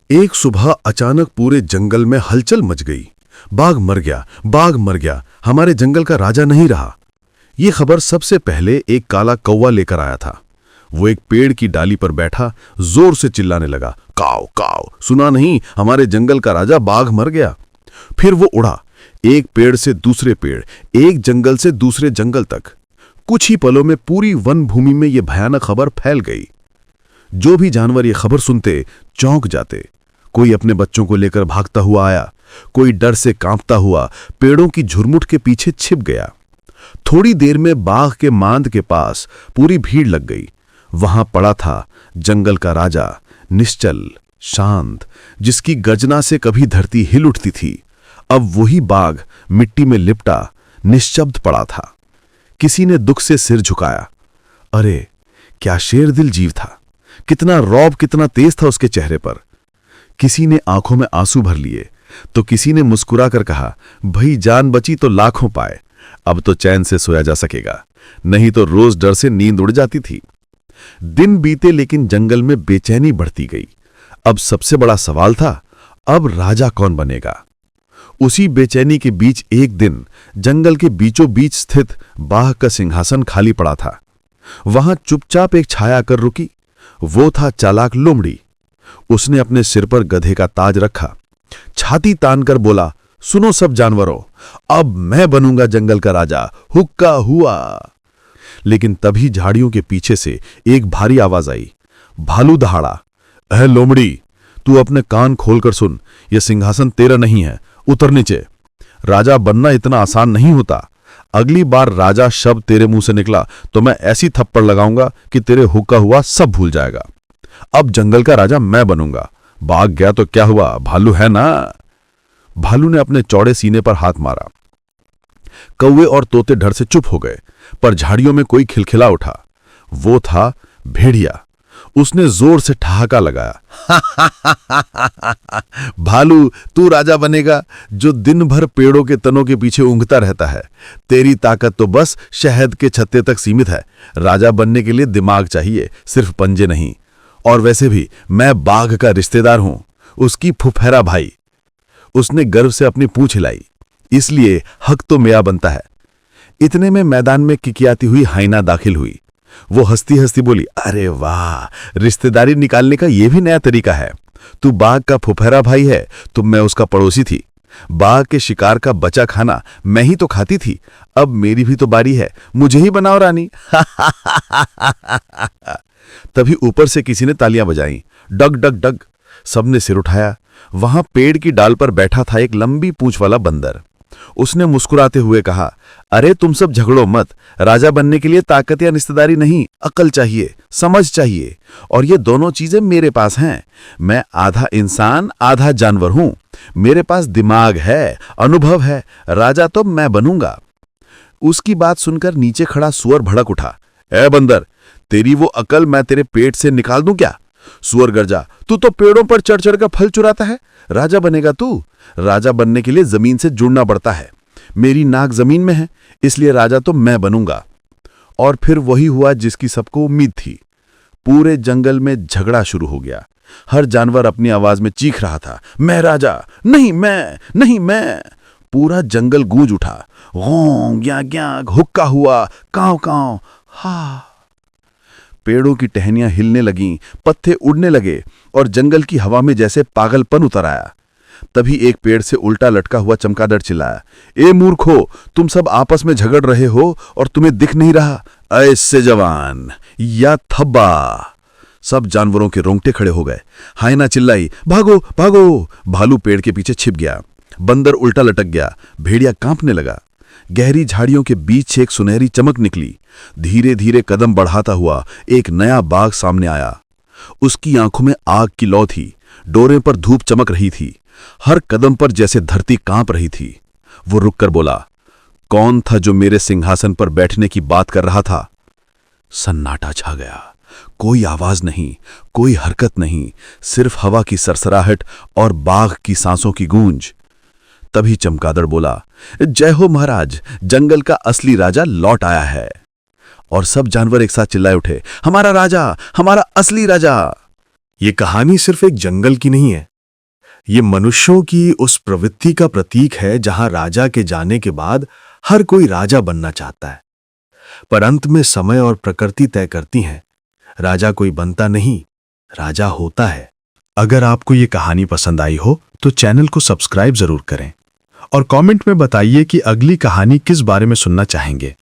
एक सुबह अचानक पूरे जंगल में हलचल मच गई। बाघ मर गया, बाघ मर गया, हमारे जंगल का राजा नहीं रहा। ये खबर सबसे पहले एक काला कौवा लेकर आया था। वो एक पेड़ की डाली पर बैठा जोर से चिल्लाने लगा, काव काव, सुना नहीं, हमारे जंगल का राजा बाघ मर गया। फिर वो उड़ा, एक पेड़ से दूसरे पेड़, एक जंगल से दूसरे जंगल तक। कुछ ही पलों में पूरी वन भूमि में ये भयानक खबर फैल गई। जो भी जानवर ये खबर सुनते चौंक जाते। कोई अपने बच्चों को लेकर भागता हुआ आया, कोई डर से कांपता हुआ पेड़ों की झुरमुट के पीछे छिप गया। थोड़ी देर में बाघ के मांद के पास पूरी भीड़ लग गई। वहां पड़ा था जंगल का राजा, निश्चल, शांत, जिसकी गर्जना से कभी धरती हिल उठती थी। अब वही बाघ मिट्टी में लिपटा निश्शब्द पड़ा था। किसी ने दुख से सिर झुकाया। अरे क्या शेरदिल जीव था, कितना रौब, कितना तेज था उसके चेहरे पर। किसी ने आंखों में आंसू भर लिए तो किसी ने मुस्कुराकर कहा, भाई जान बची तो लाखों पाए, अब तो चैन से सोया जा सकेगा, नहीं तो रोज डर से नींद उड़ जाती थी। दिन बीते लेकिन जंगल में बेचैनी बढ़ती गई। अब सबसे बड़ा सवाल था, अब राजा कौन बनेगा। उसी बेचैनी के बीच एक दिन जंगल के बीचों बीच स्थित बाघ का सिंहासन खाली पड़ा था। वहां चुपचाप एक छाया आकर रुकी। वो था चालाक लोमड़ी। उसने अपने सिर पर गधे का ताज रखा, छाती तानकर बोला, सुनो सब जानवरों, अब मैं बनूंगा जंगल का राजा, हुक्का हुआ। लेकिन तभी झाड़ियों के पीछे से एक भारी आवाज आई। भालू दहाड़ा, अह लोमड़ी, तू अपने कान खोलकर सुन, यह सिंहासन तेरा नहीं है, उतर नीचे। राजा बनना इतना आसान नहीं होता। अगली बार राजा शब्द तेरे मुंह से निकला तो मैं ऐसी थप्पड़ लगाऊंगा कि तेरे हुक्का हुआ सब भूल जाएगा। अब जंगल का राजा मैं बनूंगा। बाघ गया तो क्या हुआ, भालू है ना। भालू ने अपने चौड़े सीने पर हाथ मारा। कौवे और तोते डर से चुप हो गए, पर झाड़ियों में कोई खिलखिला उठा। वो था भेड़िया। उसने जोर से ठहाका लगाया, भालू तू राजा बनेगा जो दिन भर पेड़ों के तनों के पीछे ऊँघता रहता है। तेरी ताकत तो बस शहद के छत्ते तक सीमित है। राजा बनने के लिए दिमाग चाहिए, सिर्फ पंजे नहीं। और वैसे भी मैं बाघ का रिश्तेदार हूं, उसकी फुफेरा भाई। उसने गर्व से अपनी पूंछ हिलाई, इसलिए हक तो मेरा बनता है। इतने में मैदान में किकियाती हुई हाइना दाखिल हुई। वो हंसती हंसती बोली, अरे वाह, रिश्तेदारी निकालने का यह भी नया तरीका है। तू बाघ का फुफेरा भाई है तो मैं उसका पड़ोसी थी। बाघ के शिकार का बचा खाना मैं ही तो खाती थी, अब मेरी भी तो बारी है, मुझे ही बनाओ रानी। तभी ऊपर से किसी ने तालियां बजाईं, डग डग डग। सबने सिर उठाया। वहां पेड़ की डाल पर बैठा था एक लंबी पूंछ वाला बंदर। उसने मुस्कुराते हुए कहा, अरे तुम सब झगड़ो मत, राजा बनने के लिए ताकत या रिश्तेदारी नहीं, अकल चाहिए, समझ चाहिए, और ये दोनों चीजें मेरे पास हैं। मैं आधा इंसान आधा जानवर हूं, मेरे पास दिमाग है, अनुभव है, राजा तो मैं बनूंगा। उसकी बात सुनकर नीचे खड़ा सुअर भड़क उठा, ए बंदर, तेरी वो अकल मैं तेरे पेट से निकाल दूं क्या। सुअर गरजा, तू तो पेड़ों पर चढ़ चढ़ कर फल चुराता है, राजा बनेगा तू। राजा बनने के लिए जमीन से जुड़ना पड़ता है। मेरी नाक जमीन में है, इसलिए राजा तो मैं बनूंगा। और फिर वही हुआ जिसकी सबको उम्मीद थी। पूरे जंगल में झगड़ा शुरू हो गया। हर जानवर अपनी आवाज में चीख रहा था, मैं राजा, नहीं मैं, नहीं मैं। पूरा जंगल गूंज उठा, गौं ग्या ग्या, हुक्का हुआ, कांव कांव, हा। पेड़ों की टहनियां हिलने लगीं, पत्ते उड़ने लगे और जंगल की हवा में जैसे पागलपन उतर आया। तभी एक पेड़ से उल्टा लटका हुआ चमगादड़ चिल्लाया, ए मूर्खो, तुम सब आपस में झगड़ रहे हो और तुम्हें दिख नहीं रहा, ऐसे जवान या थब्बा। सब जानवरों के रोंगटे खड़े हो गए। हाइना चिल्लाई, भागो भागो। भालू पेड़ के पीछे छिप गया। बंदर उल्टा लटक गया। भेड़िया कांपने लगा। गहरी झाड़ियों के बीच से एक सुनहरी चमक निकली। धीरे धीरे कदम बढ़ाता हुआ एक नया बाघ सामने आया। उसकी आंखों में आग की लौ थी, डोरे पर धूप चमक रही थी, हर कदम पर जैसे धरती कांप रही थी। वो रुककर बोला, कौन था जो मेरे सिंहासन पर बैठने की बात कर रहा था। सन्नाटा छा गया। कोई आवाज नहीं, कोई हरकत नहीं, सिर्फ हवा की सरसराहट और बाघ की सांसों की गूंज। तभी चमगादड़ बोला, जय हो महाराज, जंगल का असली राजा लौट आया है। और सब जानवर एक साथ चिल्लाए उठे, हमारा राजा, हमारा असली राजा। ये कहानी सिर्फ एक जंगल की नहीं है, ये मनुष्यों की उस प्रवृत्ति का प्रतीक है जहां राजा के जाने के बाद हर कोई राजा बनना चाहता है, पर अंत में समय और प्रकृति तय करती हैं। राजा कोई बनता नहीं, राजा होता है। अगर आपको ये कहानी पसंद आई हो तो चैनल को सब्सक्राइब जरूर करें और कमेंट में बताइए कि अगली कहानी किस बारे में सुनना चाहेंगे।